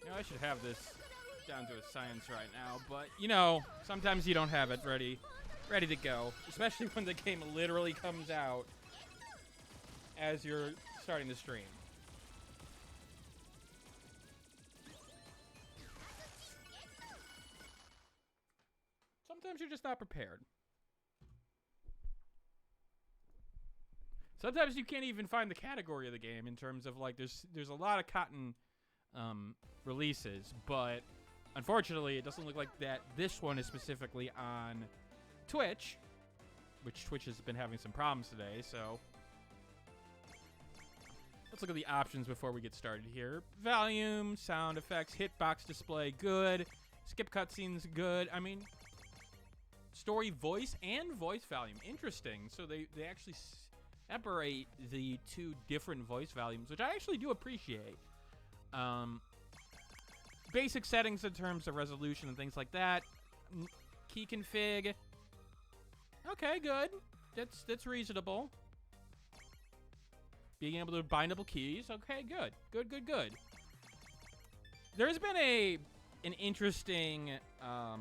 You know, I should have this down to a science right now, but you know, sometimes you don't have it ready to go, especially when the game literally comes out as you're starting the stream. Sometimes you're just not prepared. Sometimes you can't even find the category of the game in terms of like there's a lot of cotton releases, but unfortunately it doesn't look like that this one is specifically on Twitch, which Twitch has been having some problems today, so let's look at the options before we get started here. Volume, sound effects, hitbox display, good. Skip cutscenes, good. I mean, story voice and voice volume, interesting. So they actually separate the two different voice volumes, which I actually do appreciate. Basic settings in terms of resolution and things like that. Key config. Okay, good. That's reasonable. Being able to bindable keys. Okay, good. Good. There's been an interesting I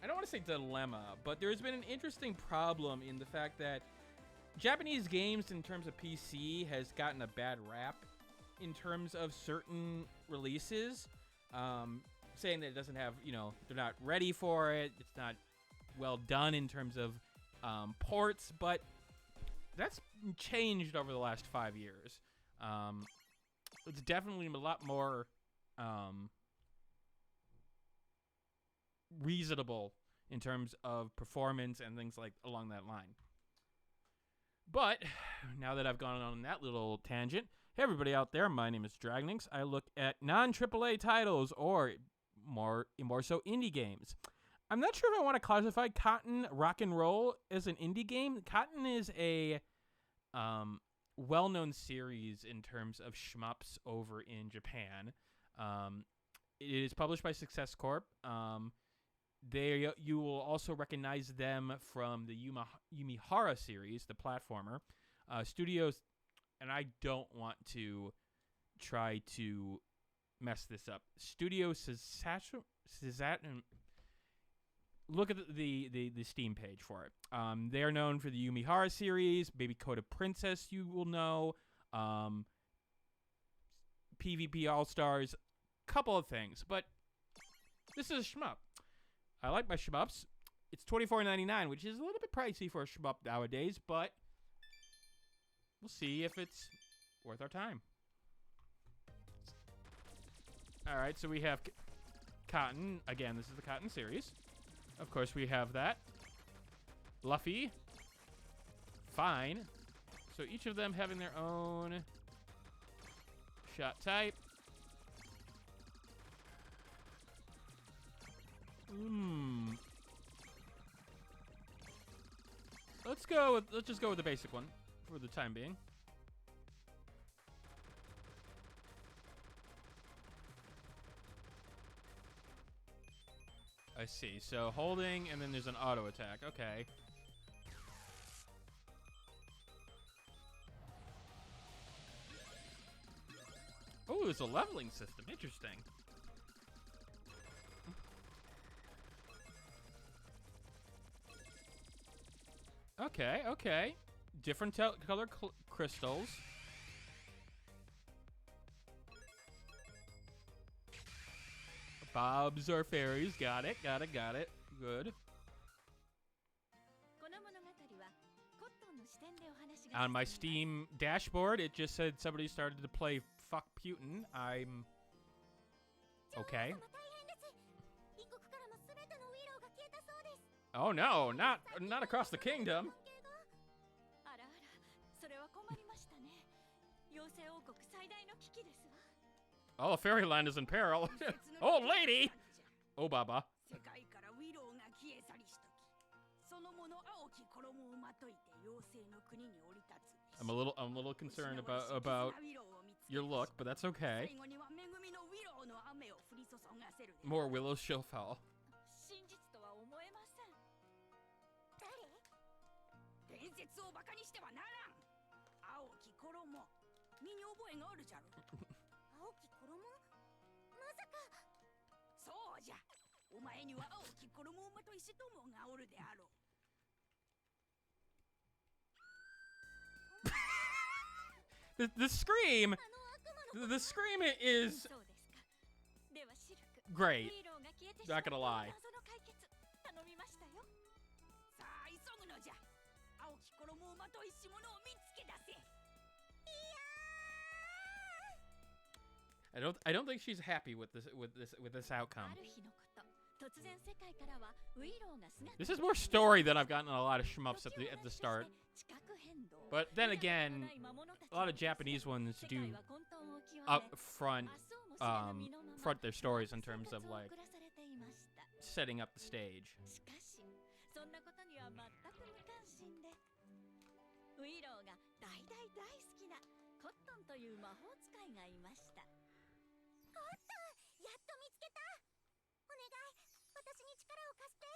don't want to say dilemma, but there's been an interesting problem in the fact that Japanese games in terms of PC has gotten a bad rap in terms of certain releases, saying that it doesn't have, you know, they're not ready for it, it's not well done in terms of ports, but that's changed over the last 5 years. It's definitely a lot more reasonable in terms of performance and things like along that line. But now that I've gone on that little tangent, hey everybody out there, my name is Dragonix. I look at non-AAA titles or more so indie games. I'm not sure if I want to classify Cotton Rock and Roll as an indie game. Cotton is a well-known series in terms of shmups over in Japan. It is published by Success Corp. You will also recognize them from the Yumihara series, the platformer. Studios, and I don't want to try to mess this up. Studio Sasatten. Look at the Steam page for it. They're known for the Yumihara series, Baby Coda Princess, you will know, PvP All-Stars, couple of things, but this is a shmup. I like my shmups. It's $24.99, which is a little bit pricey for a shmup nowadays, but we'll see if it's worth our time. All right, so we have Cotton. Again, this is the Cotton series. Of course, we have that. Luffy. Fine. So each of them having their own shot type. Let's just go with the basic one for the time being. I see. So holding, and then there's an auto attack. Okay. Oh, there's a leveling system. Interesting. Okay. Different color crystals. Bobs are fairies. Got it. Good. On my Steam dashboard, it just said somebody started to play Fuck Putin. I'm okay. Oh no, not across the kingdom. Oh, Fairyland is in peril. Oh, lady! Oh, Baba. I'm a little concerned about your look, but that's okay. More Willow Showfell. じゃ。お前には青き衣をまといし友がおるであろう。The scream, the scream is そうですか。ではシルク。 great. ヒーローが消えてし Not gonna まった lie. 謎の解決頼みましたよ。さあ急ぐのじゃ。青き衣をまといし者を見つけ出せ。 I don't think she's happy with this outcome. ある日のこと、突然世界からはウィローが姿 This is more story than I've gotten in a lot of shmups at the start. 地殻変動 But then again, a lot of Japanese ones do up front front their stories in terms of like setting up the stage. しかしそんなことには全く無関心で、ウィローが大好きなコットンという魔法使いがいました。コットン、やっと見つけた。お願い、私に力を貸して。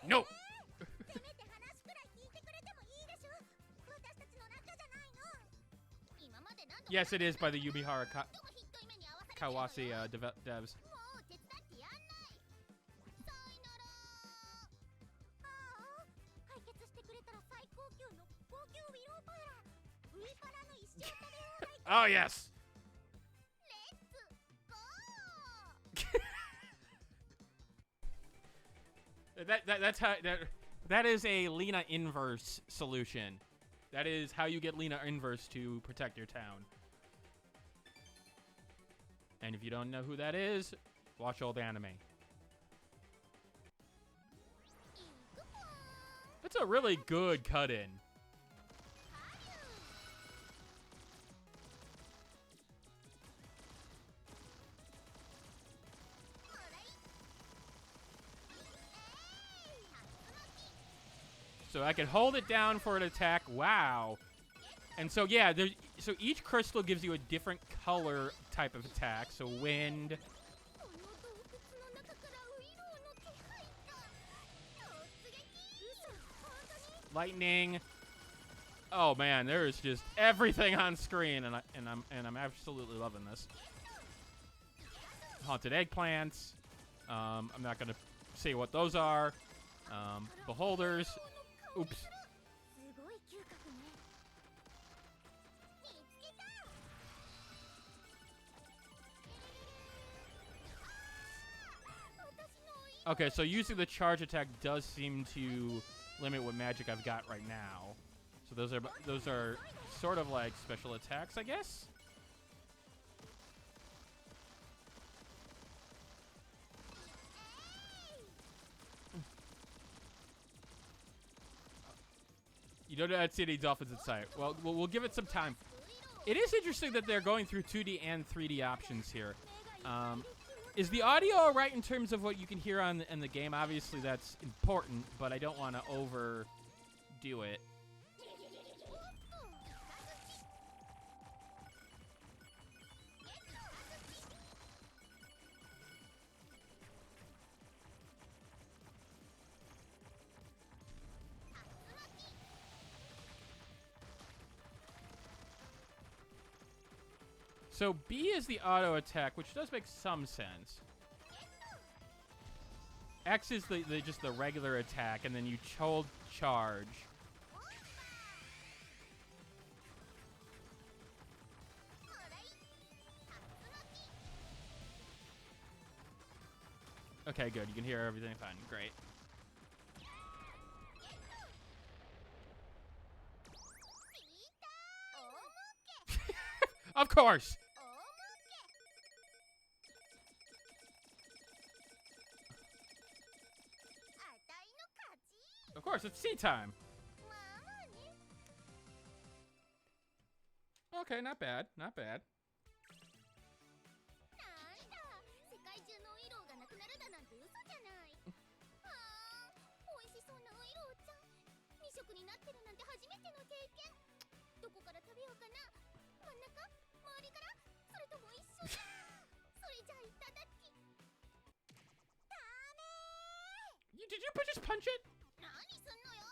No. せめて話くらい聞いてくれてもいいでしょ。私たちの仲じゃないの。今まで何度 Yes, it is by the Yumihara もひっどい目に遭わされて Kawase devs. もう手伝ってやんない。さいなら。ああ、解決してくれたら最高級の高級ウィローパーラー、ウィパラの一生食べ放題。 Oh yes. レッツゴー。 That's how that is a Lena inverse solution. That is how you get Lena inverse to protect your town. And if you don't know who that is, watch old anime. That's a really good cut-in. So I can hold it down for an attack. Wow. And so yeah, so each crystal gives you a different color type of attack. So wind, この洞窟の中からウィローの気配が。突撃。嘘、本当に。 lightning. Oh man, there is just everything on screen, and I'm absolutely loving this. Haunted eggplants. I'm not gonna say what those are. Beholders. Oops. すごい嗅覚ね。見つけた。私のウィロー。 Okay, so using the charge attack does seem to limit what magic I've got right now. So those are sort of like special attacks, I guess. You don't know how to see any dolphins in sight. Well, we'll give it some time. It is interesting that they're going through 2D and 3D options here. Is the audio all right in terms of what you can hear in the game? Obviously, that's important, but I don't want to overdo it. So B is the auto attack, which does make some sense. X is just the regular attack, and then you hold charge. Okay, good. You can hear everything fine. Great. Of course. Of course, it's tea time. Okay, not bad. Not bad. 世界中のウイローがなくなるだなんて嘘じゃない。あー、美味しそうなウイローちゃん。2色になってるなんて初めての経験。どこから食べようかな。真ん中？周りから？それとも一緒？それじゃあいただき。ダメー。 Did you just punch it? 何すんのよ。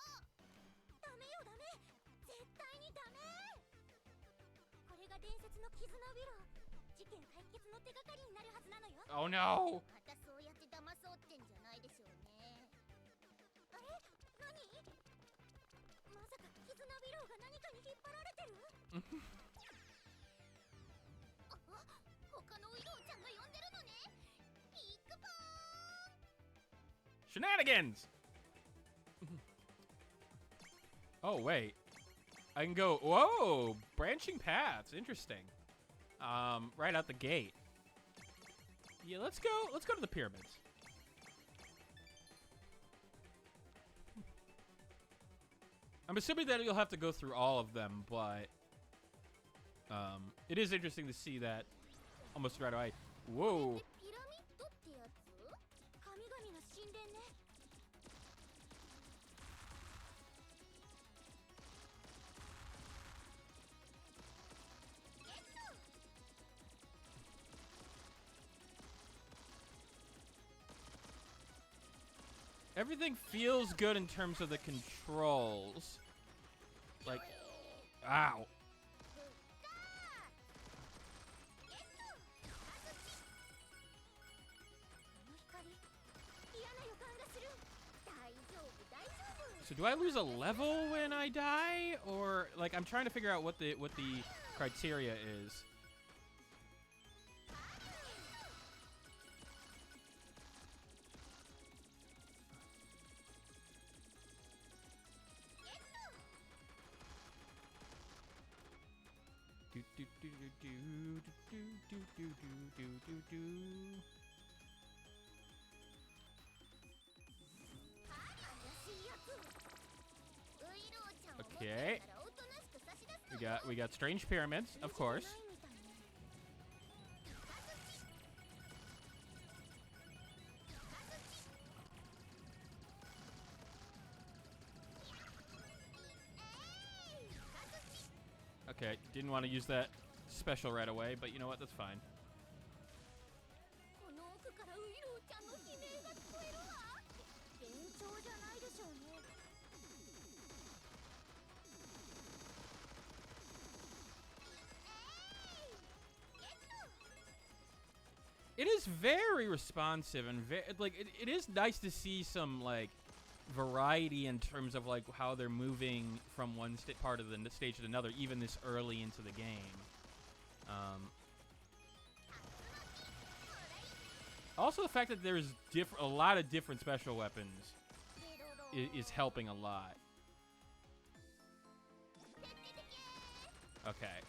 ダメよダメ。絶対にダメ。これが伝説の絆ウィロー。事件解決の手がかりになるはずなのよ。 Oh no! またそうやって騙そうってんじゃないでしょうね。あれ、何？まさか絆ビローが何かに引っ張られてる？あ、他のウイローちゃんが呼んでるのね。ビッグポーン。 Shenanigans! Oh, wait. I can go, whoa, branching paths, interesting. Right out the gate. Yeah, let's go to the pyramids. I'm assuming that you'll have to go through all of them, but it is interesting to see that almost right away. Whoa. ピラミッドってやつ？神々の神殿ね。 Everything feels good in terms of the controls. Like, ow. So do I lose a level when I die, or like I'm trying to figure out what the criteria is. Do do do do do do do do do do. Okay. We got strange pyramids, of course. Okay, didn't want to use that special right away, but you know what? That's fine. It is very responsive and like it is nice to see some like variety in terms of like how they're moving from one part of the stage to another, even this early into the game. Also, the fact that there's a lot of different special weapons is helping a lot. Okay.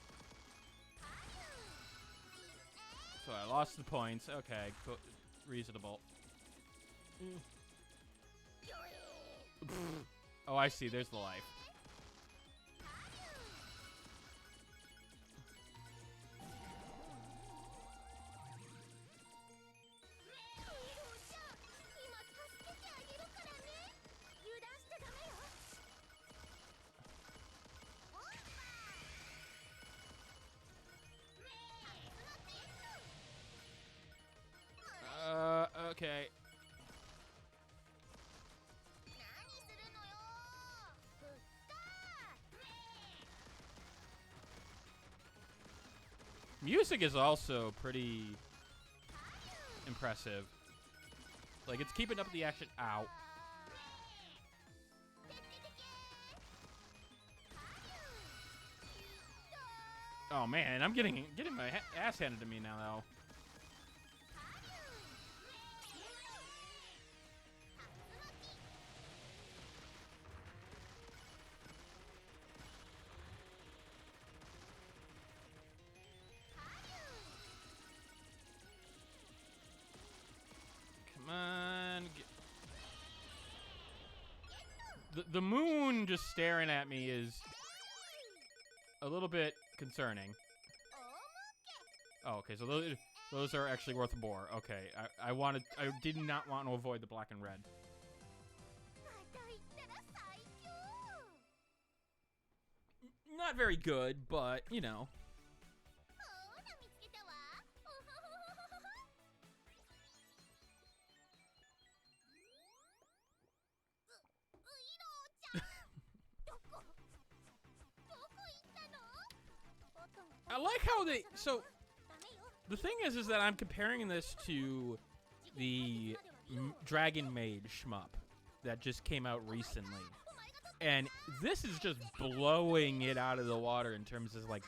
So I lost the points. Okay, reasonable. Oh, I see. There's the life. Okay. Music is also pretty impressive. Like, it's keeping up the action. Ow. Oh man, I'm getting my ass handed to me now, though. Come on. The moon just staring at me is a little bit concerning. Oh, okay, so those are actually worth a bore. Okay, I did not want to avoid the black and red. Not very good, but, you know. I like how they... So, The thing is that I'm comparing this to the Dragon Maid shmup that just came out recently. And this is just blowing it out of the water in terms of, like,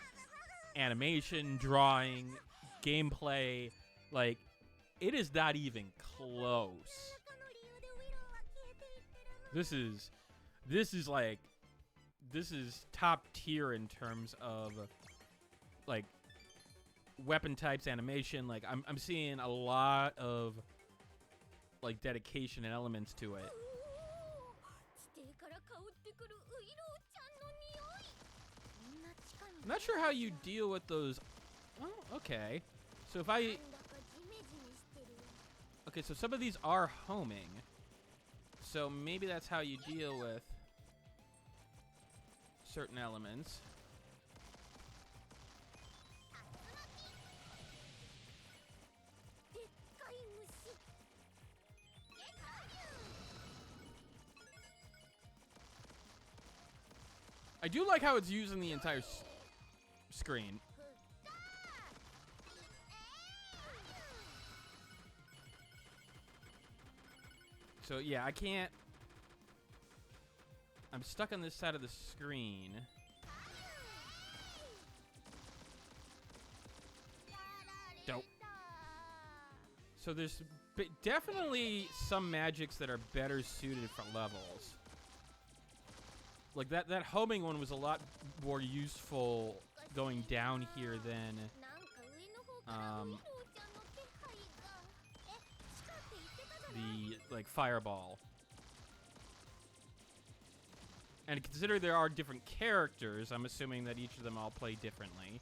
animation, drawing, gameplay. Like, it is not even close. This is top tier in terms of, like, weapon types, animation. Like, I'm seeing a lot of, like, dedication and elements to it. I'm not sure how you deal with those. Oh, okay. So if I... Okay, so some of these are homing. So maybe that's how you deal with certain elements. I do like how it's using the entire screen. So yeah, I can't... I'm stuck on this side of the screen. Dope. So there's definitely some magics that are better suited for levels. Like that homing one was a lot more useful going down here than the, like, fireball. And consider there are different characters, I'm assuming that each of them all play differently.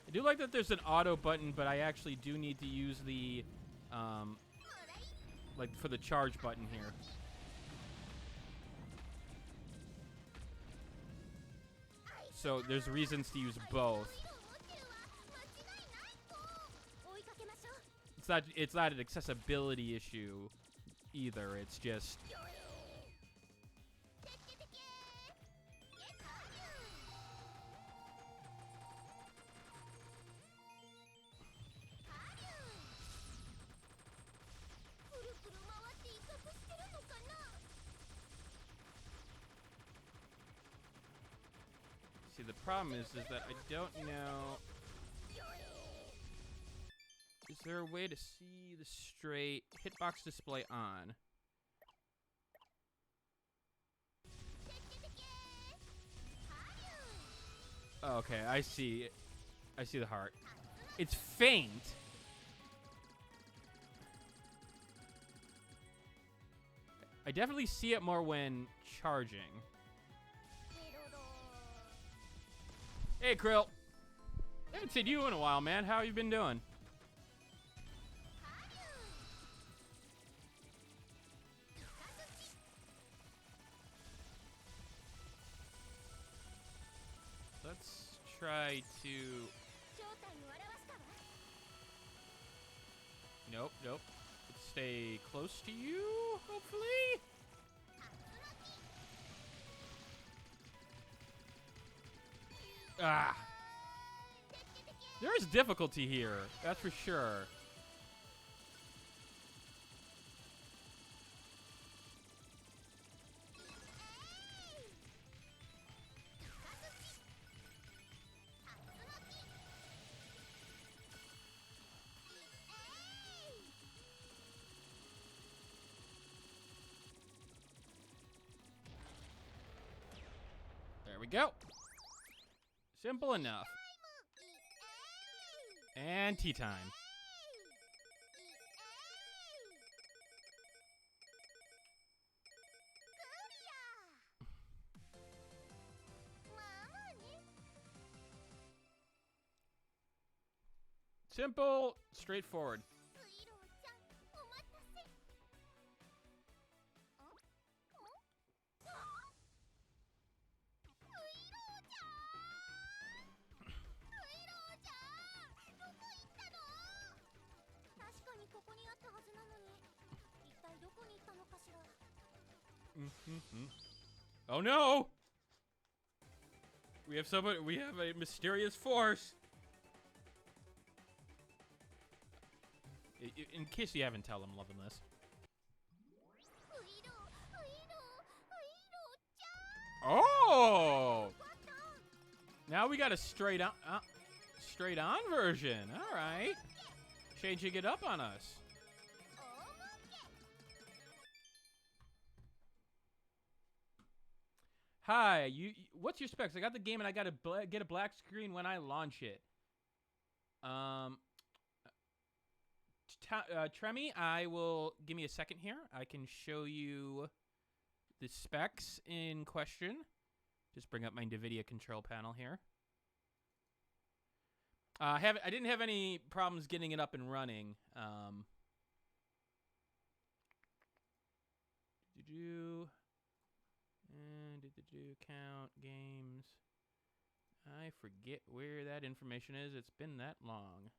I do like that there's an auto button, but I actually do need to use the, like, for the charge button here. So there's reasons to use both. It's not an accessibility issue either. It's just... See, the problem is that I don't know... Is there a way to see the straight hitbox display on? Oh, okay, I see. I see the heart. It's faint. I definitely see it more when charging. Hey, Krill. Haven't seen you in a while, man. How you been doing? Let's try to... Nope, nope. Let's stay close to you, hopefully? Ah! There is difficulty here, that's for sure. There we go. Simple enough. And tea time. Simple, straightforward. どこに行ったのかしら。 Oh no! We have somebody. We have a mysterious force. In case you haven't tell, I'm loving this. ウイロちゃん。 Oh! Now we got a straight on version. All right, changing it up on us. Hi, what's your specs? I got the game and I gotta get a black screen when I launch it. Tremi, give me a second here. I can show you the specs in question. Just bring up my NVIDIA control panel here. I didn't have any problems getting it up and running. Count games. I forget where that information is. It's been that long.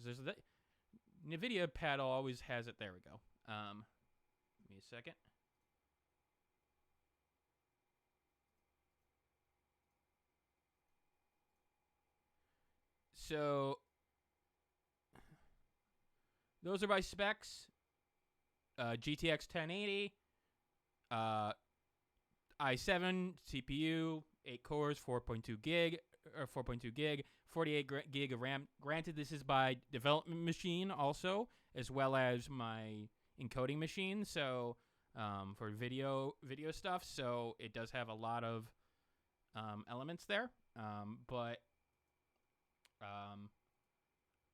There's that NVIDIA paddle always has it. There we go. Give me a second. So those are my specs. GTX 1080, i7 CPU, 8 cores, 4.2 gig, 48 gig of RAM. Granted, this is by development machine also, as well as my encoding machine. So for video stuff, so it does have a lot of elements there. But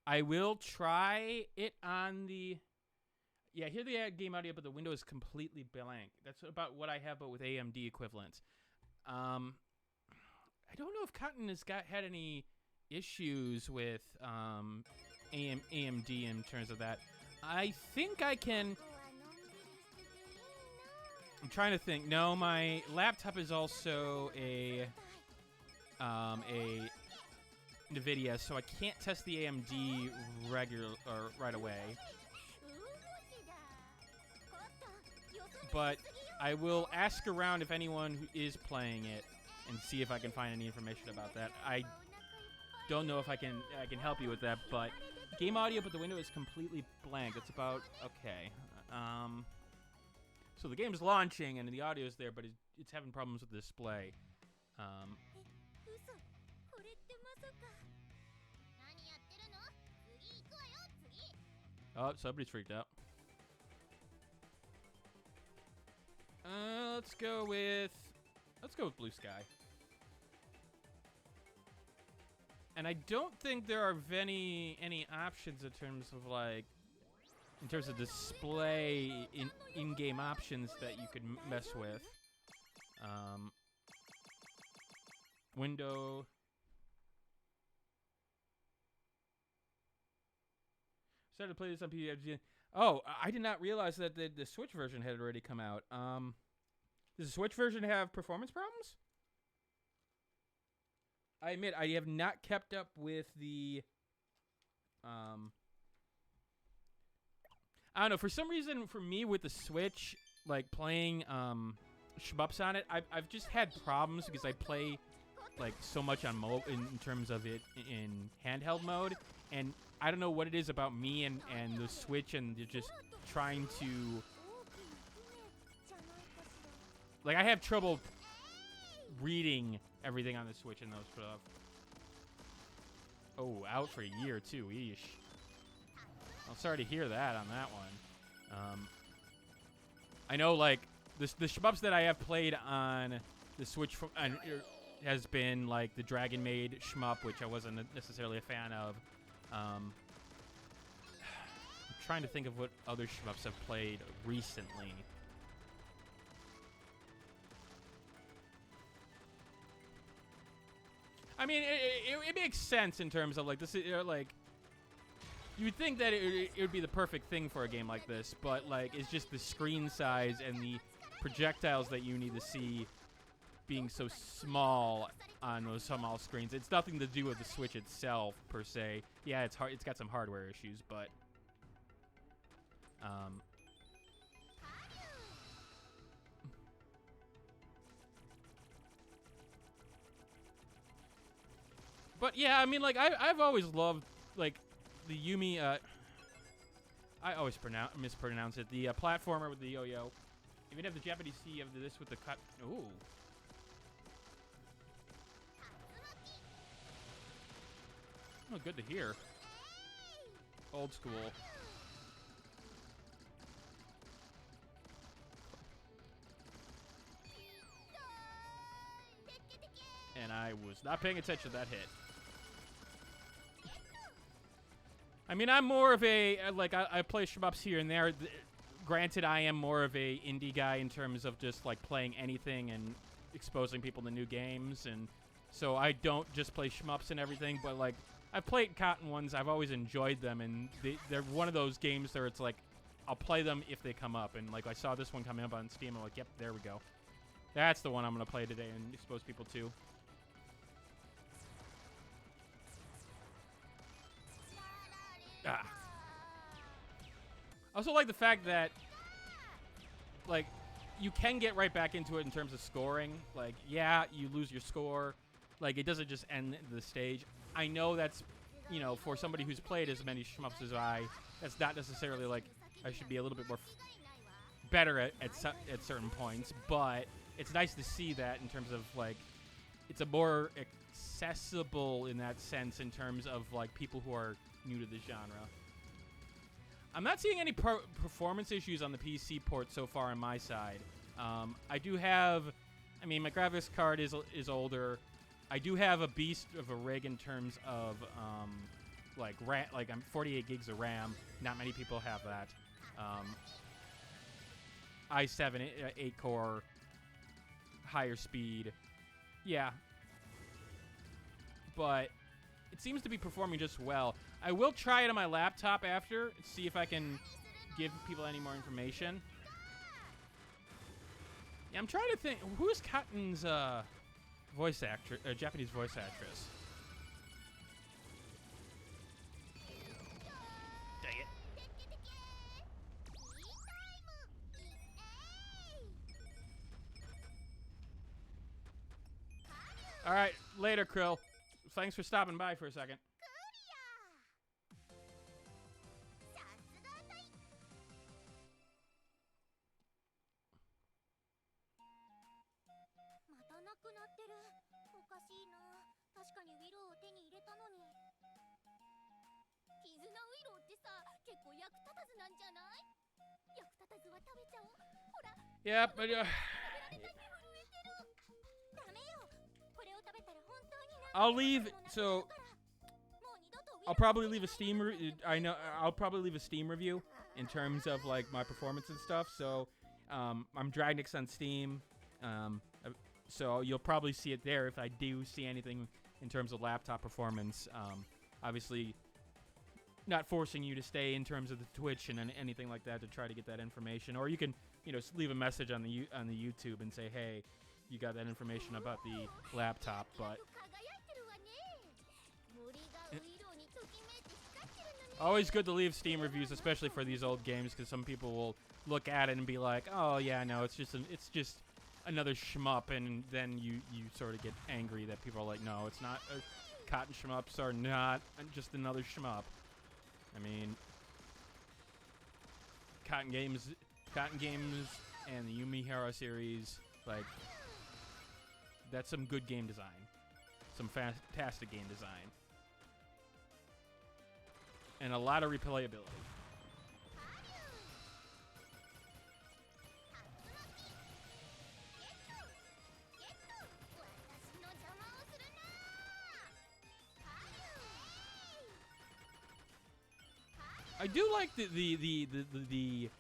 I will try it on the. Yeah, here they add game audio, but the window is completely blank. That's about what I have, but with AMD equivalents. I don't know if Cotton has had any issues with AMD in terms of that. I think I can. I'm trying to think. No, my laptop is also a NVIDIA, so I can't test the AMD right away. But I will ask around if anyone who is playing it and see if I can find any information about that. I don't know if I can help you with that, but game audio, but the window is completely blank. It's about okay. So the game's launching and the audio is there, but it's having problems with the display. Oh, somebody's freaked out. Let's go with Blue Sky. And I don't think there are any options in terms of display in-game options that you could mess with. Window. Started to play this on PUBG. Oh, I did not realize that the Switch version had already come out. Does the Switch version have performance problems? I admit, I have not kept up with the... I don't know, for some reason, for me with the Switch, like playing shmups on it, I've just had problems because I play like so much on in terms of it in handheld mode, and I don't know what it is about me and the Switch and just trying to... Like, I have trouble reading everything on the Switch and those stuff. Oh, out for a year, too. Eesh. I'm sorry to hear that on that one. I know, like, the shmups that I have played on the Switch has been, like, the Dragon Maid shmup, which I wasn't necessarily a fan of. I'm trying to think of what other shmups I've played recently. I mean, it makes sense in terms of, like, this is, like, you would think that it would be the perfect thing for a game like this, but, like, it's just the screen size and the projectiles that you need to see being so small on those small screens. It's nothing to do with the Switch itself, per se. Yeah, it's got some hardware issues, but But yeah, I mean, like I've always loved like the Yumi. I always mispronounce it. The platformer with the yo-yo. Even have the Japanese C of this with the cut. Ooh. Oh, good to hear. Old school. And I was not paying attention to that hit. I mean, I'm more of a, like, I play shmups here and there. Granted, I am more of a indie guy in terms of just, like, playing anything and exposing people to new games. And so I don't just play shmups and everything, but, like, I've played Cotton ones. I've always enjoyed them, and they're one of those games where it's like, I'll play them if they come up. And, like, I saw this one coming up on Steam. I'm like, yep, there we go. That's the one I'm going to play today and expose people to. Ah. I also like the fact that, like, you can get right back into it in terms of scoring. Like, yeah, you lose your score. Like, it doesn't just end the stage. I know that's, you know, for somebody who's played as many shmups as that's not necessarily, like, I should be a little bit more better at certain points. But it's nice to see that in terms of, like, it's a more accessible in that sense in terms of, like, people who are new to the genre. I'm not seeing any performance issues on the PC port so far on my side. I do have, I mean, my graphics card is older. I do have a beast of a rig in terms of like I'm 48 gigs of RAM. Not many people have that. i7 8-core, higher speed. Yeah, but it seems to be performing just well. I will try it on my laptop after, see if I can give people any more information. Yeah, I'm trying to think. Who is Cotton's voice actress, Japanese voice actress? Dang it. All right, later, Krill. Thanks for stopping by for a second. Yeah, but I'll leave. So I'll probably leave a Steam. I'll probably leave a Steam review in terms of like my performance and stuff. So I'm Dragnix on Steam. So you'll probably see it there if I do see anything in terms of laptop performance. Obviously, not forcing you to stay in terms of the Twitch and anything like that to try to get that information. Or you can, you know, leave a message on the YouTube and say, hey, you got that information about the laptop. But always good to leave Steam reviews, especially for these old games, because some people will look at it and be like, oh yeah, no, it's just another shmup, and then you sort of get angry that people are like, no, it's not. Cotton shmups are not just another shmup. I mean, Cotton Games and the Yumi Hero series, like, that's some good game design, some fantastic game design, and a lot of replayability. I do like the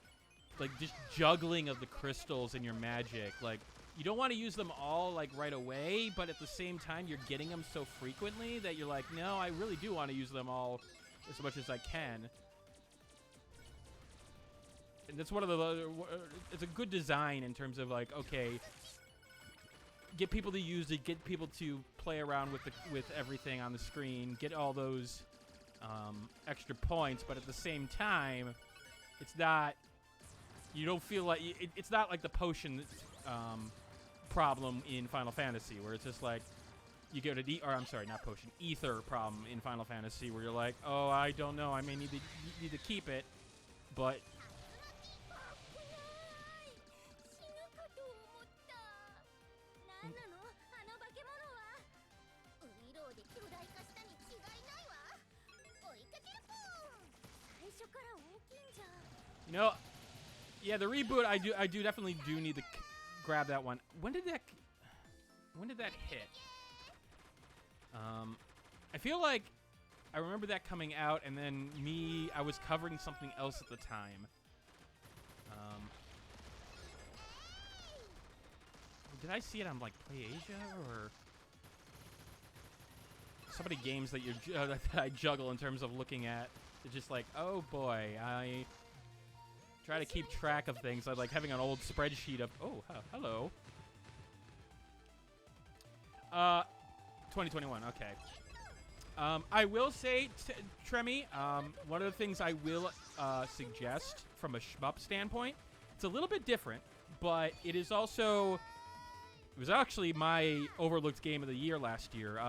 like just juggling of the crystals in your magic. Like, you don't want to use them all like right away, but at the same time you're getting them so frequently that you're like, no, I really do want to use them all as much as I can. And that's one of the it's a good design in terms of like, okay, get people to use it, get people to play around with everything on the screen, get all those extra points, but at the same time, It's not. You don't feel like it's not like the potion problem in Final Fantasy, where it's just like you go to I'm sorry, not potion, ether problem in Final Fantasy, where you're like, oh, I don't know, I may need to keep it, but 死ぬかと思った。なんなのあの化け物は。ウイローで巨大化したに違いないわ。追いかけるポン。最初から大きいんじゃ。you know, yeah, the reboot, I do definitely do need to grab that one. When did that hit? I feel like I remember that coming out, and then I was covering something else at the time. Did I see it on like PlayAsia or so many games that that I juggle in terms of looking at? It's just like, oh boy, I try to keep track of things. I like having an old spreadsheet of, oh, hello. 2021, okay. I will say, Tremy, one of the things I will suggest from a shmup standpoint, it's a little bit different, but it is also, it was actually my overlooked game of the year last year.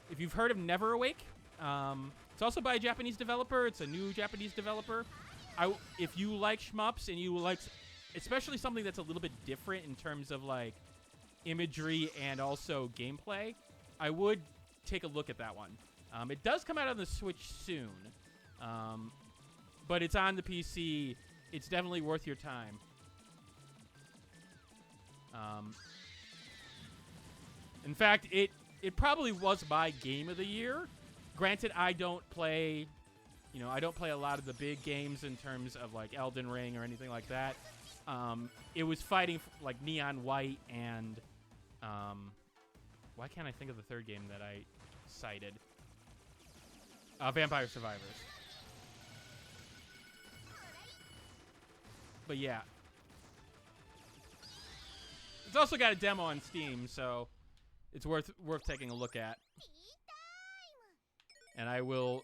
If you've heard of Never Awake, it's also by a Japanese developer. It's a new Japanese developer. If you like shmups and you like, especially something that's a little bit different in terms of like imagery and also gameplay, I would take a look at that one. It does come out on the Switch soon, but it's on the PC. It's definitely worth your time. In fact, it probably was my game of the year. Granted, I don't play a lot of the big games in terms of like Elden Ring or anything like that. It was fighting like Neon White and why can't I think of the third game that I cited? Vampire Survivors. But yeah. It's also got a demo on Steam, so it's worth taking a look at. And I will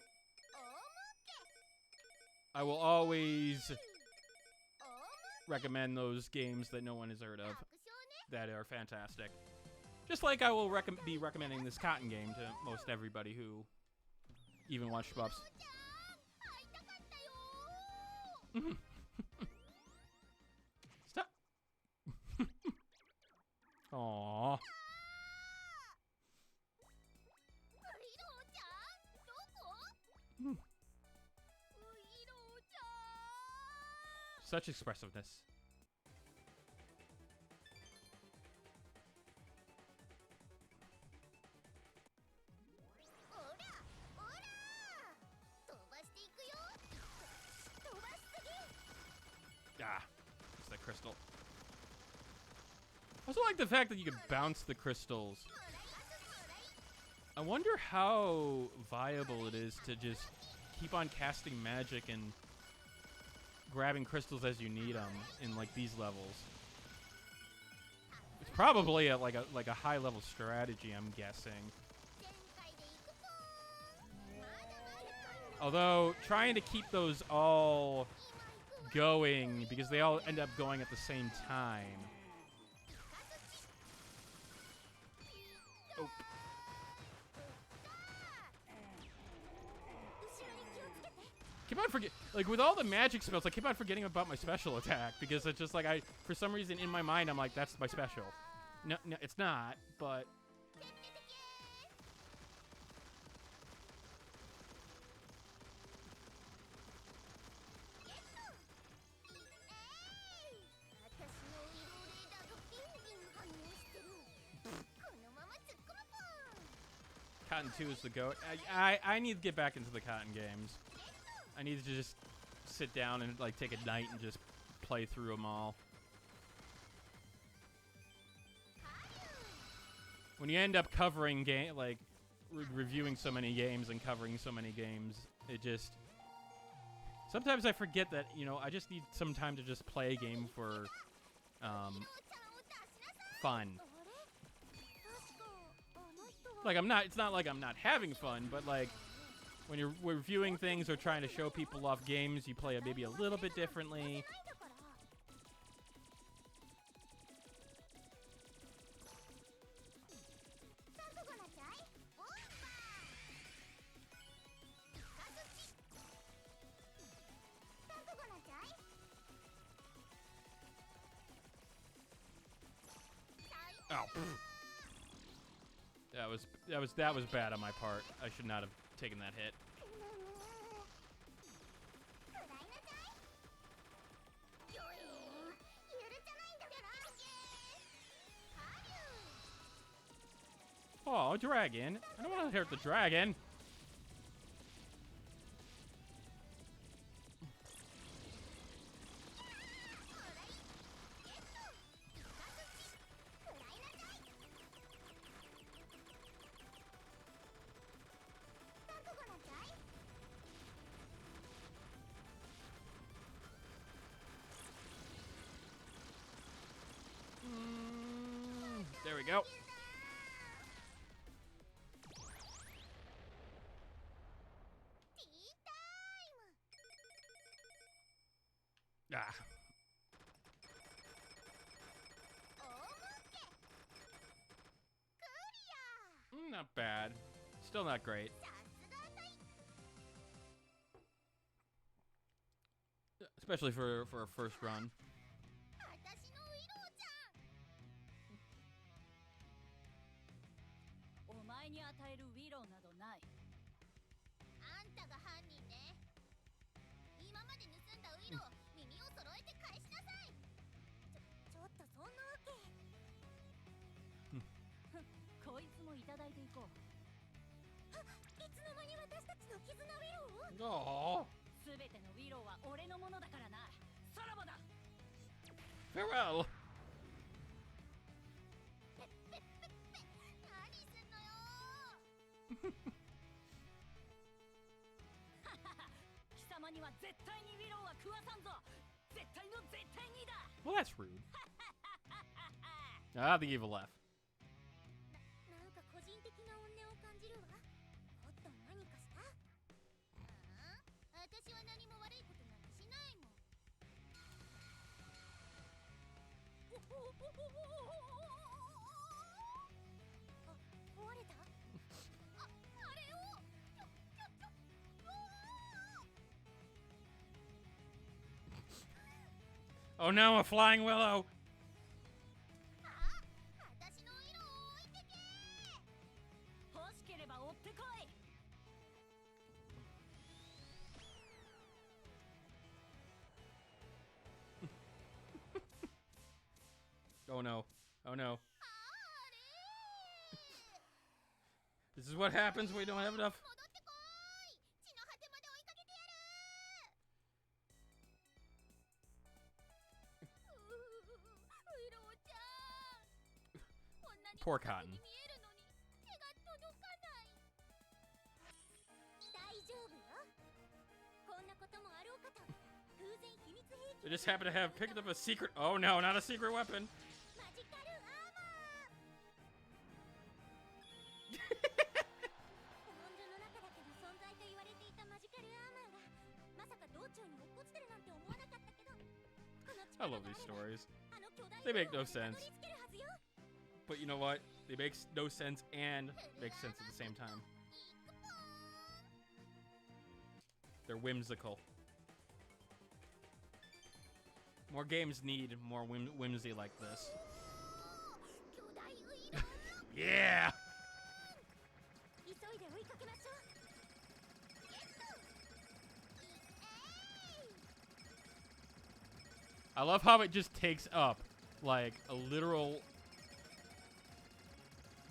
always recommend those games that no one has heard of that are fantastic. Just like I will be recommending this Cotton game to most everybody who even watch shmups. Stop. Aww. Such expressiveness. Ah, it's that crystal. I also like the fact that you can bounce the crystals. I wonder how viable it is to just keep on casting magic and grabbing crystals as you need them in like these levels. It's probably like a high level strategy, I'm guessing. Although trying to keep those all going because they all end up going at the same time. Oh. Keep on forget, like with all the magic spells, I keep on forgetting about my special attack because it's just like for some reason in my mind I'm like, that's my special. No, it's not, but. Cotton 2 is the GOAT. I need to get back into the Cotton games. I need to just sit down and like take a night and just play through them all. When you end up covering reviewing so many games and covering so many games, it just sometimes I forget that, you know, I just need some time to just play a game for fun. Like it's not like I'm not having fun, but like when you're reviewing things or trying to show people off games, you play it maybe a little bit differently. Oh. That was bad on my part. I should not have taken that hit. Oh, dragon. I don't want to hurt the dragon. There we go. Ah. Not bad. Still not great. Especially for a first run. 全てのウィローは俺のものだからな。さらばだ。 Farewell. 何すんのよ。貴様には絶対にウィローは食わさんぞ。絶対の絶対にだ。 Well, that's rude. Ah, the evil laugh. なんか個人的な怨念を感じるわ。おっと何かした？私は何も悪いことなんかしないもん。あ、壊れた？あれを。Oh no, a flying willow. 私の色を置いてけ。欲しければ追ってこい。 Oh no. Oh no. This is what happens when we don't have enough. 戻ってこい。地の果てまで追いかけてやる。ウイローちゃん。こんなに Poor Cotton. 見えるのに手が届かない。大丈夫よ。こんなこともあろうかと。偶然秘密兵器。 They just happen to have picked up a secret. Oh no, not a secret weapon. マジカルアーマー。古文書の中だけの存在と言われていたマジカルアーマーがまさか道中に落っこちてるなんて思わなかったけど、この I 力 love があれ these ば stories. あの巨大 They make no ウイローにた sense. どり着けるはずよ。 But you know what? They make no sense and make sense at the same time. They're whimsical. More games need more whimsy like this. 巨大ウイロー。 Yeah! 急いで追いかけましょう。ゲット。I love how it just takes up like a literal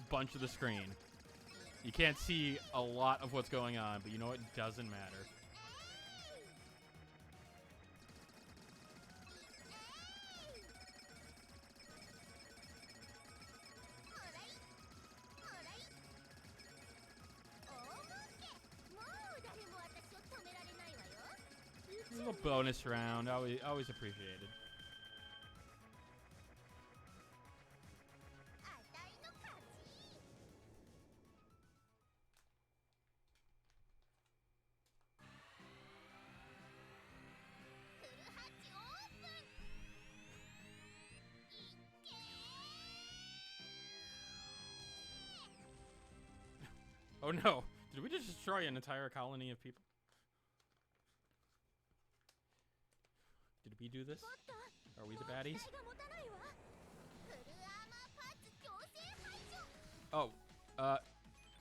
bunch of the screen. You can't see a lot of what's going on, but you know it doesn't matter. A little bonus round, always appreciated. あたいの勝ち。Oh no! Did we just destroy an entire colony of people? Did we do this? Are we the baddies? 期待が持たないわ。フルアーマーパーツ強制排除。 Oh, are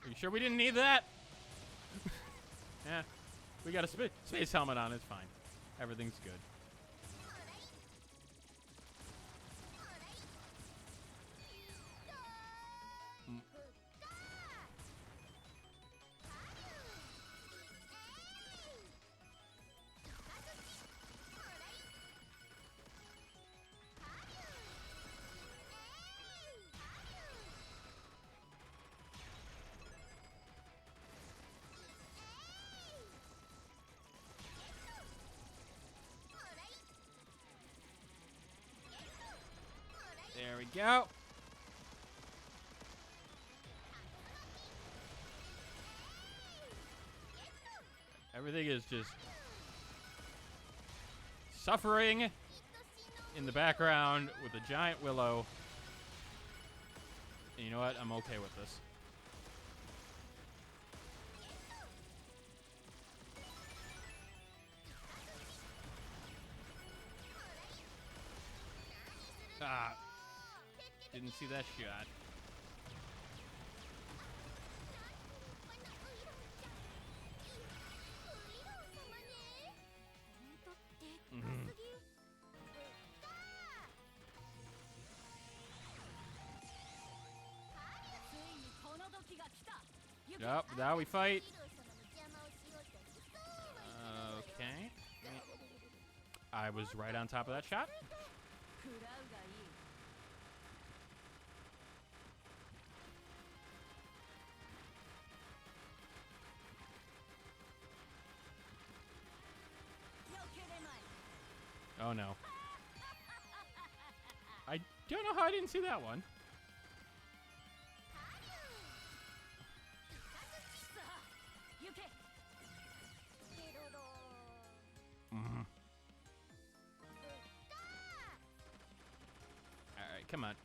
you sure we didn't need that? Yeah, we got a space helmet on. It's fine. Everything's good. ほらい。ほらい。うんふっかー。はりゅう。えい。かずち。ほらい。はりゅう。えい。はりゅう。There we go. Everything is just suffering in the background with a giant willow. And you know what? I'm okay with this. Ah, didn't see that shot. Mhm. Yep, now we fight. Okay. I was right on top of that shot. Oh no. I don't know how I didn't see that one. Mhm. Alright, come on.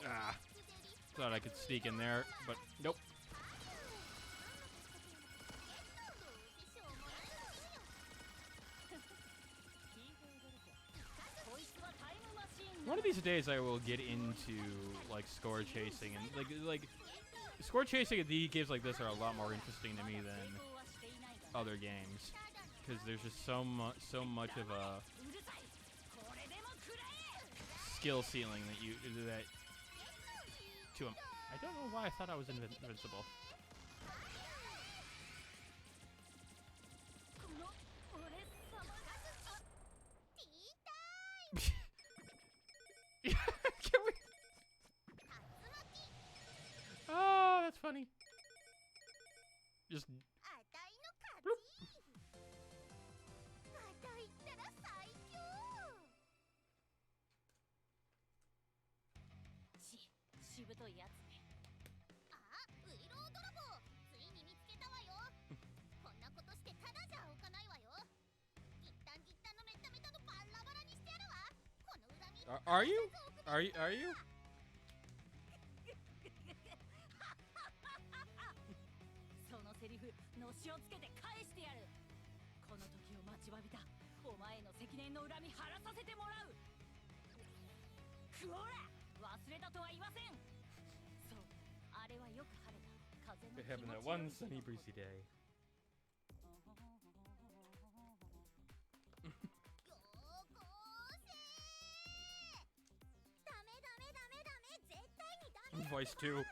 Ah, thought I could sneak in there, but nope. One of these days I will get into like score chasing, and like score chasing at the games like this are a lot more interesting to me than other games, because there's just so much of a skill ceiling that to him. I don't know why I thought I was invincible. Can we? Oh, that's funny. Just bloop. Are you? Are you? Are you? We're having that one sunny breezy day. Voice 2.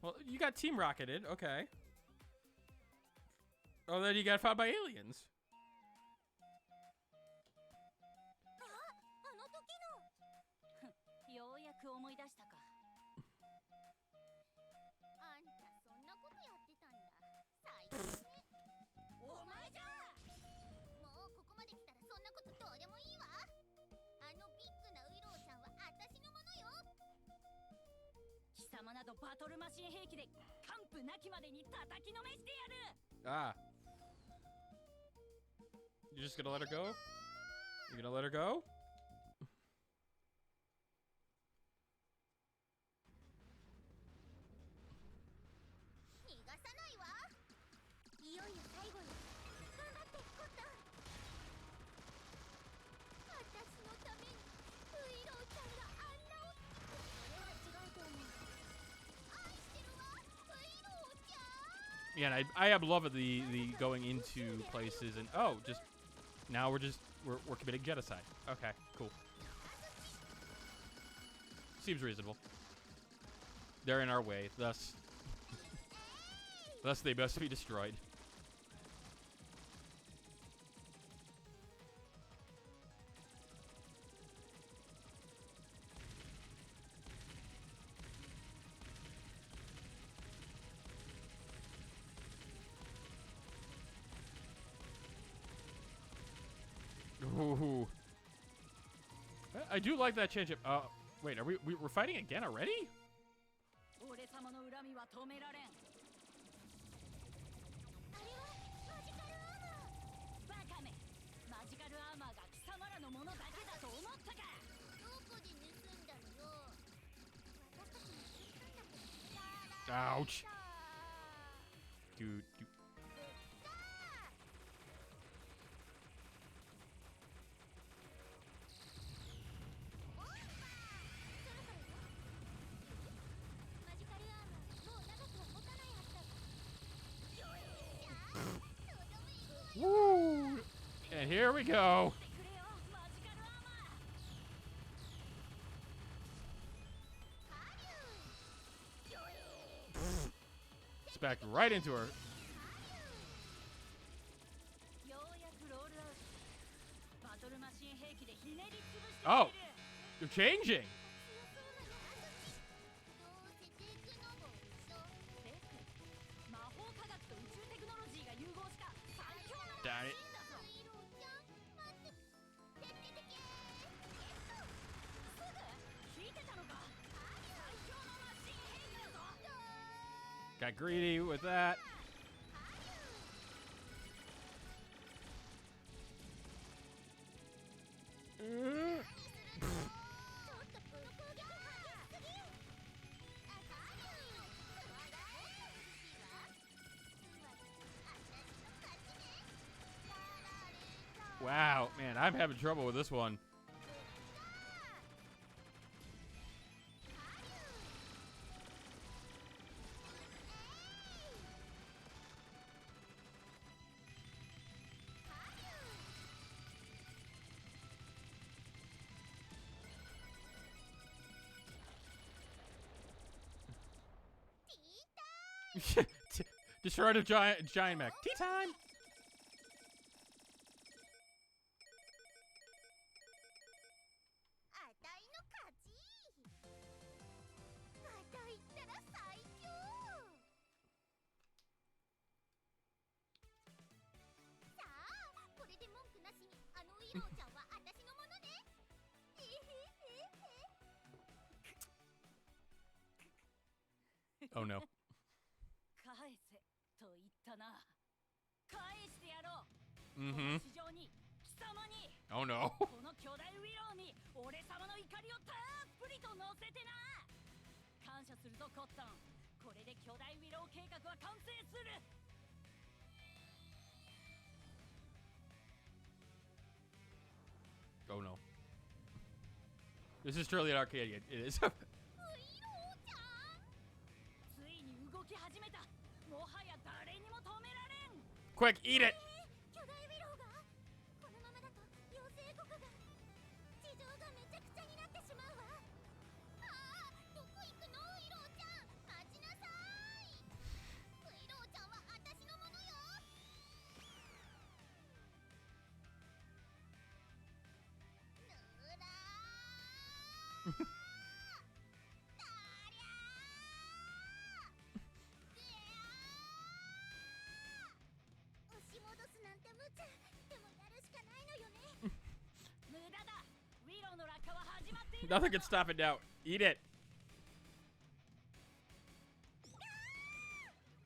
Well, you got team rocketed, okay. Oh, then you got fought by aliens. バトルマシン兵器で完膚なきまでに叩きのめしてやる。 Ah. You're just gonna let her go? You're gonna let her go? 逃がさないわ。いよいよ最後よ。頑張ってコットン。私のためにウイローちゃんがあんなを。それは違うと思う。愛してるわウイローちゃん。 Yeah, and I have love of the going into places and oh, just now we're committing genocide. Okay, cool. Seems reasonable. They're in our way, thus they must be destroyed. Ooh. I do like that change up. Wait, we're fighting again already? 俺様の恨みは止められん。あれはマジカルアーマー。バカめ、マジカルアーマーが貴様らのものだけだと思ったか。どこで盗んだのよ。私たちも盗んだけど。 Ouch. Dude. マジカルアーマーもう長くは持たないはずだわ。 Woo! And here we go. くれよ、マジカルアーマー。 Smacked right into her. ようやくロールアウト。バトルマシン兵器でひねりつぶして Oh. くれる。 You're changing. テク、魔法科学と宇宙テクノロジーが融合した最強のマシンだ Darn it. ぞ。すぐ聞いてたのか。最強のマシン兵器だぞ。 Got greedy with that. Wow, man, I'm having trouble with this one. Destroyed a giant mech. Tea time. あたいの勝ち。あたいったら最強。さあ、これで文句なしにあのウイローちゃんは私のものね。Oh no. 返せと言ったな。返してやろう。 Mm-hmm. 地上に貴様に Oh no. この巨大ウィローに俺様の怒りをたっぷりと乗せてな。感謝するぞコットン。これで巨大ウィロー計画は完成する。 Oh no. This is truly an arcade. It is. ウイローちゃん。ついに動き始めた。もはや誰にも止められん。 Quick, eat it. 巨大ウィローがこのままだと妖精国が地上がめちゃくちゃになってしまうわ。ああ、どこ行くのウイローちゃん。待ちなさい。ウイローちゃんは私のものよ。ぬらー。押し戻すなんて無茶。でもやるしかないのよね。無駄だ。ウィローの落下は始まっている。 Nothing can stop it now. Eat it.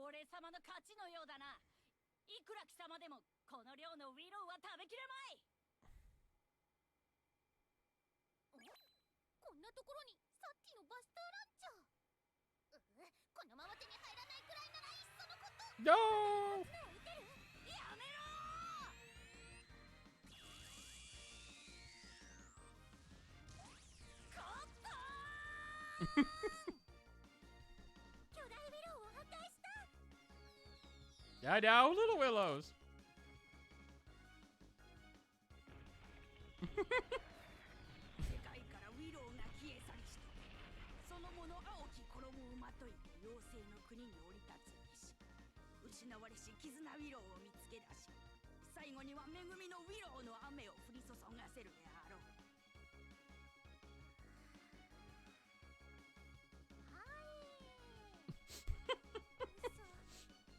俺様の勝ちのようだな。いくら貴様でもこの量のウィローは食べきれまい。こんなところにさっきのバスターランチャー。このまま手に入らないくらいならいっそのこと。No! やめろー。勝ったー巨大ウィローを破壊した。 Yeah, now little willows. 世界からウィローが消え去りした。そのもの青き衣をまといて妖精の国に降り立つべし。失われし絆ウィローを見つけ出し、最後には恵みのウィローの雨を降り注がせるであろう。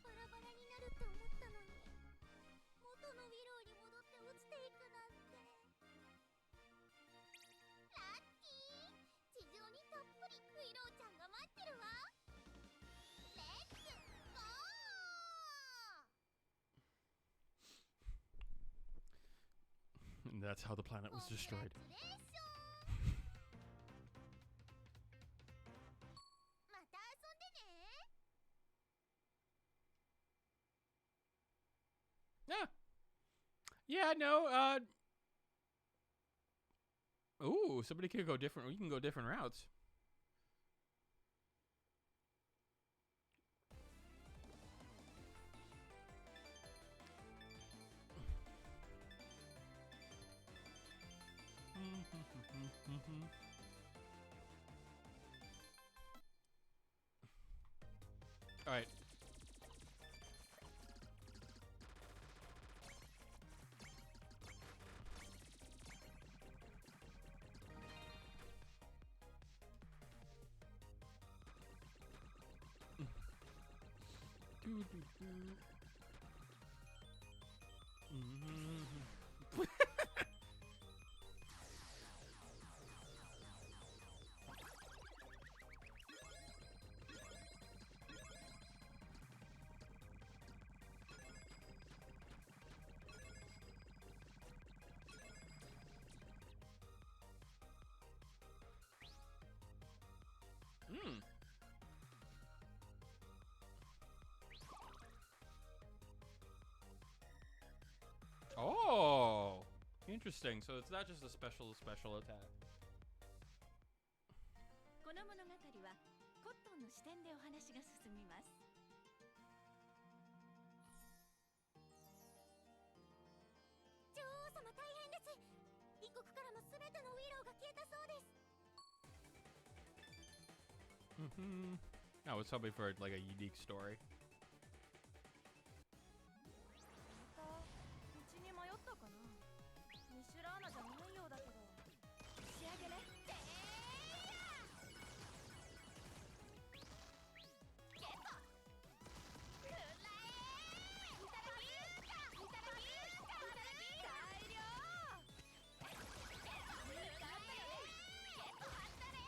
バラバラになるって思ったのに、元のウィローに戻って落ちていくなんて。ラッキー、地上にたっぷりウィローちゃんが待ってるわ。レッツゴー。 And that's how the planet was destroyed. コングラチュレーション。また遊んでね。 Yeah. Yeah, no, ooh, somebody could go different. We can go different routes. All right. Mm. Oh, interesting. So it's not just a special attack. この物語はコットンの視点でお話が進みます。女王様大変です。異国からのすべてのウィローが消えたそうです。 I was hoping for like a unique story. 道に迷ったかな。ミシュラーナじゃないようだけど。仕上げね。ゲット。くらえ。いただき。いただき。大量。ゲット。くらえ。ゲットはったね。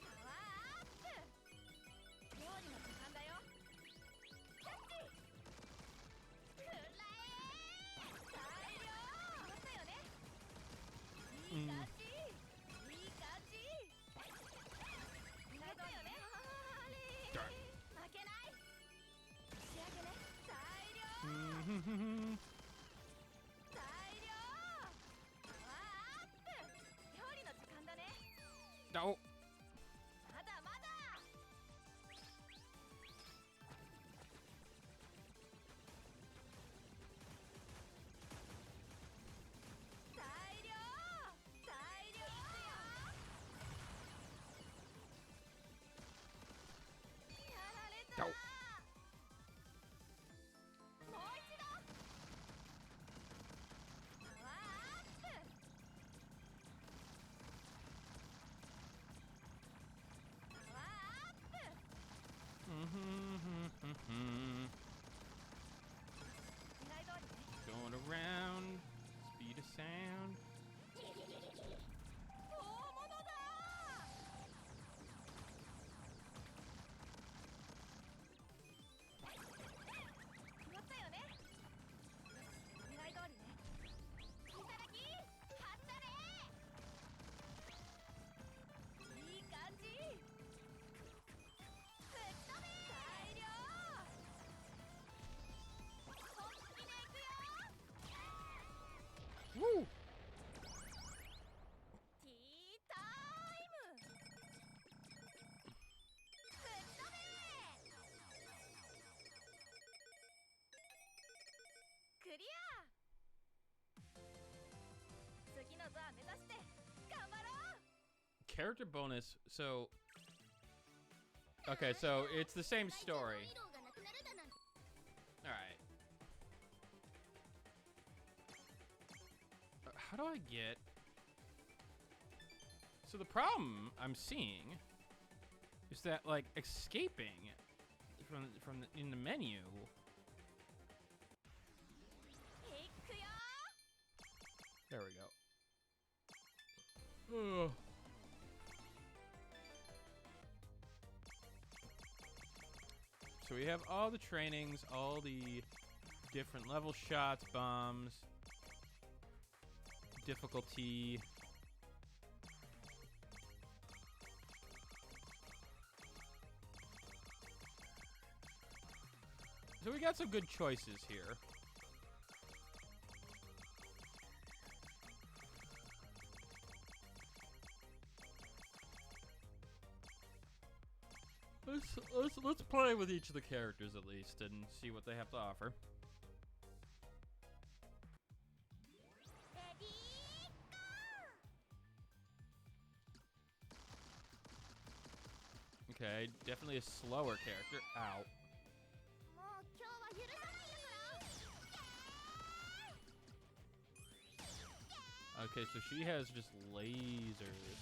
パワーアップ。料理の時間だよ。キャッチ。くらえ。大量。終わったよね。いい感じ。いい感じ。終わったよね。負けない。仕上げね。大量。大量。パワーアップ。料理の時間だね。 No. まだまだ。character bonus. So, okay, so it's the same story. 色がなくなるだなんて All right. How do I get? So the problem I'm seeing is that like escaping from in the menu. いくよ There we go. Ugh. So we have all the trainings, all the different level shots, bombs, difficulty. So we got some good choices here. Let's play with each of the characters at least and see what they have to offer. レディー Okay, definitely a slower character. Ow. もう今日は許さないんだから Okay, so she has just lasers.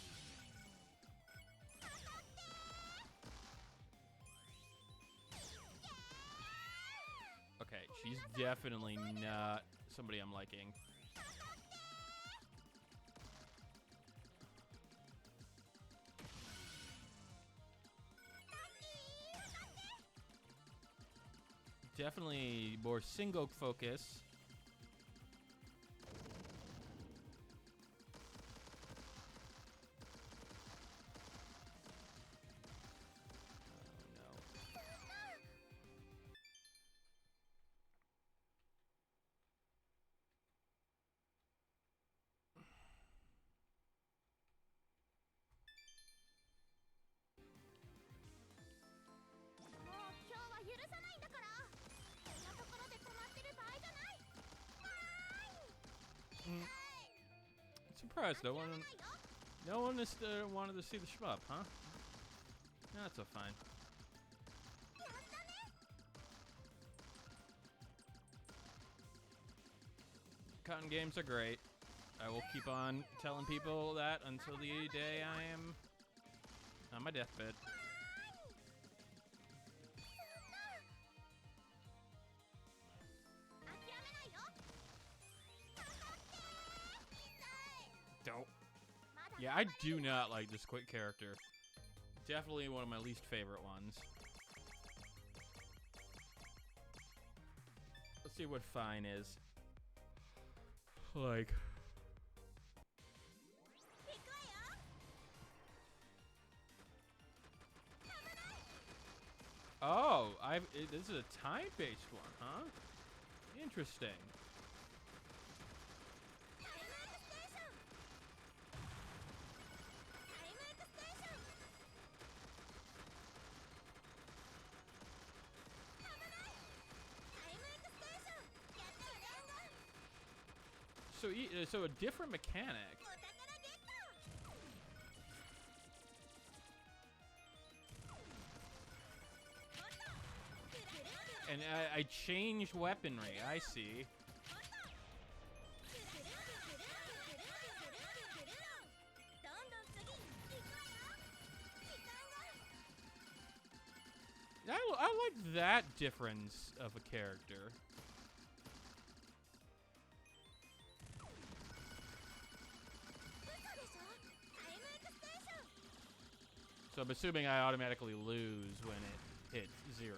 Okay, she's definitely not somebody I'm liking. Definitely more single focus. Oh no. Surprised no one is wanted to see the shmup, huh? That's so fine. Cotton games are great. I will keep on telling people that until the day I am on my deathbed. Dope. Yeah, I do not like this quick character. Definitely one of my least favorite ones. Let's see what fine is. Like. Oh, this is a time-based one, huh? Interesting. So a different mechanic. And I changed weaponry. I see. I like that difference of a character. So I'm assuming I automatically lose when it hits 0.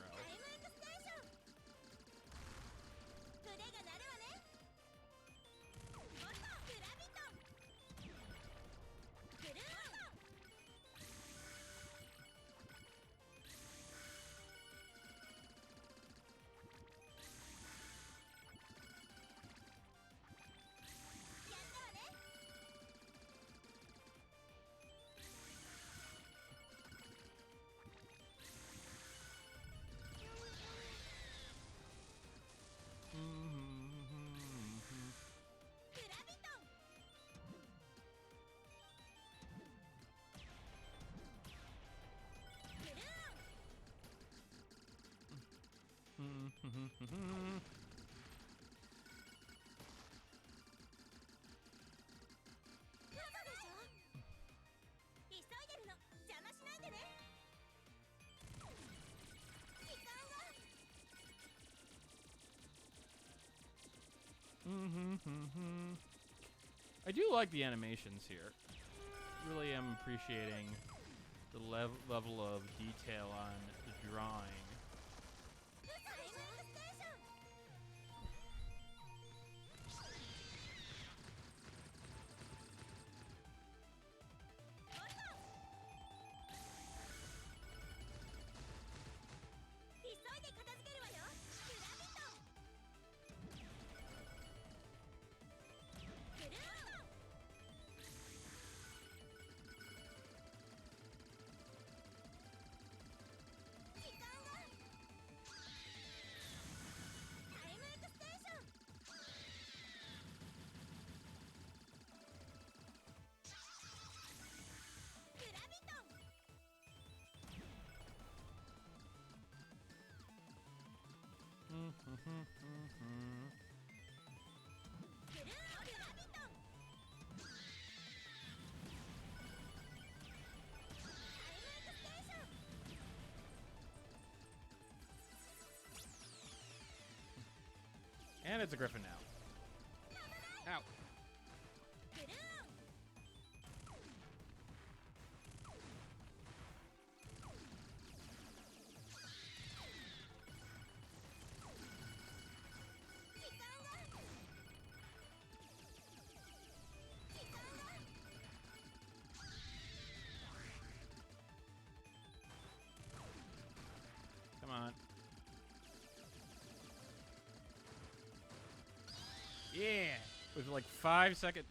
I do like the animations here. Really am appreciating the level of detail on the drawing. タイムステーション 急いで片付けるわよ。グラビトン。グルートン。時間が。タイムエクステーション。グラビトン。 グルーグラビトン。タイムエクステーション。 And it's a griffin now. Ow. グルーン。時間が。時間が。 Come on. Yeah. With like 5 seconds.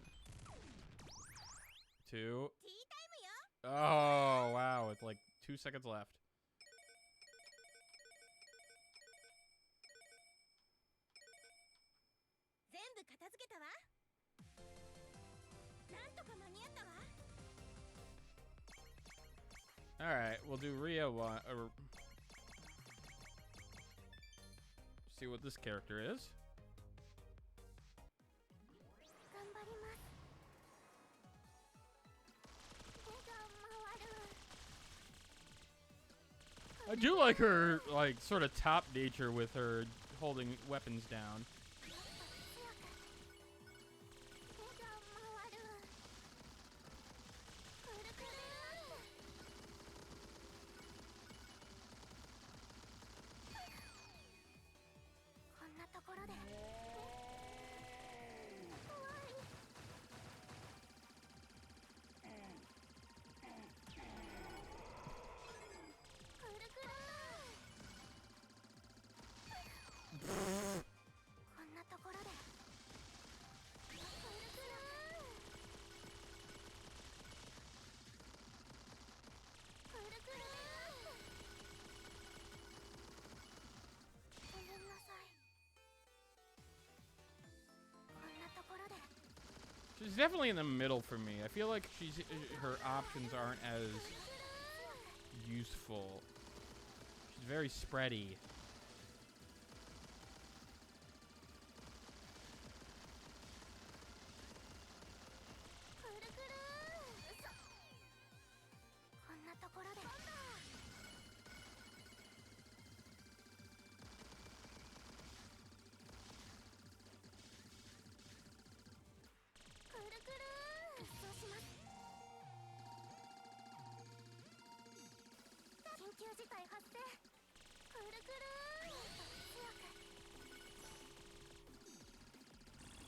2. ティータイムよ。 Oh, wow. With like 2 seconds left. 全部片付けたわ。なんとか間に合ったわ。 Alright, we'll do Ria one. See what this character is. 頑張ります。手が回る。 I do like her, like, sort of top nature with her holding weapons down. 強く。手が回る。くるくる。こんなところで。怖い。くるくる。こんなところで。くるくる。くるくる。ごめんなさい。こんなところで。 She's definitely in the middle for me. I feel like her options aren't as useful. She's very spready. くるくる。こんなところで。くるくる。一掃します。緊急事態発生。くるくる。強く。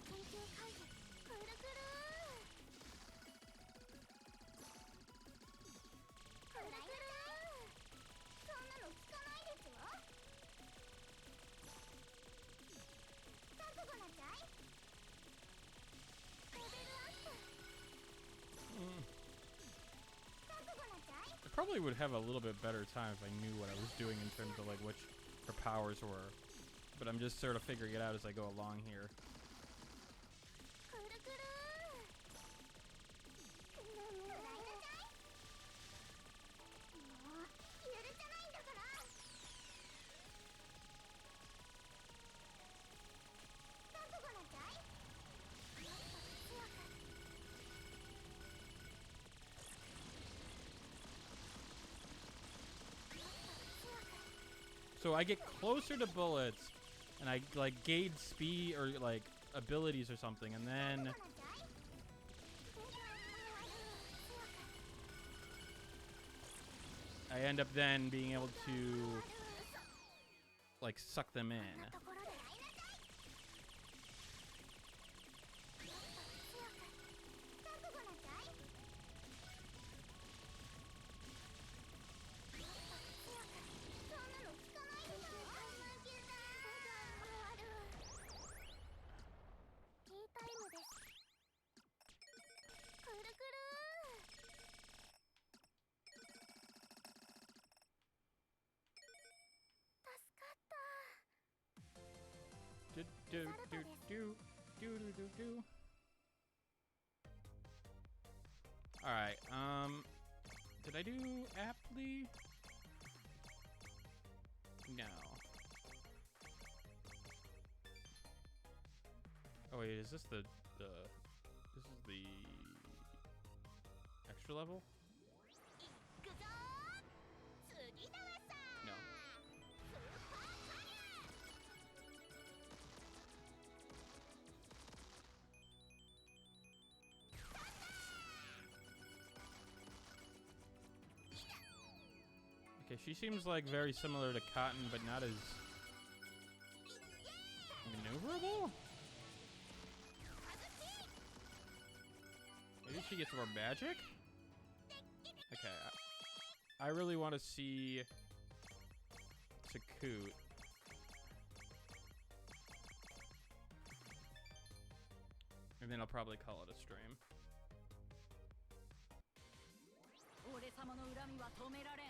緊急回避。くるくる。くるくる。そんなの聞かないですよ。覚悟なさい。レベルアップ。覚悟なさい。 I probably would have a little bit better time if I knew what I was doing in terms of like which her powers were. But I'm just sort of figuring it out as I go along here. くるくる。くらいなさい。もう許さないんだから。覚悟なさい。もっと強く。 So I get closer to bullets, and I like gauge speed or like abilities or something, and then I end up then being able to like suck them in. ところで来なさい。覚悟なさい。そんなの聞かないでよ。負けた。ティータイムです。くるくる。助かった。 Do, do, do, do, do, do, do, do. All right. Did I do aptly? No. Oh wait, is this the this is the extra level? いくぞー。次だわさー。 No. スーパーカリア。 Okay, she seems like very similar to Cotton, but not as maneuverable? Maybe she gets more magic? Okay, I really want to see Takut. And then I'll probably call it a stream. 俺様の恨みは止められん。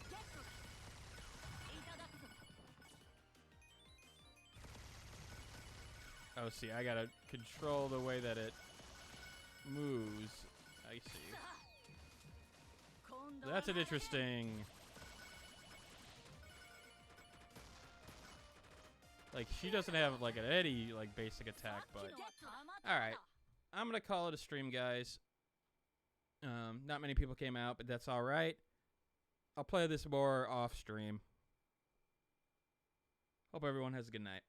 ゲットだ。いただくぞ。 Oh, see, I gotta control the way that it moves. I see. 今度は That's an interesting... Like, she doesn't have, like, any, like, basic attack, but... Alright. I'm gonna call it a stream, guys. Not many people came out, but that's alright. I'll play this more off stream. Hope everyone has a good night.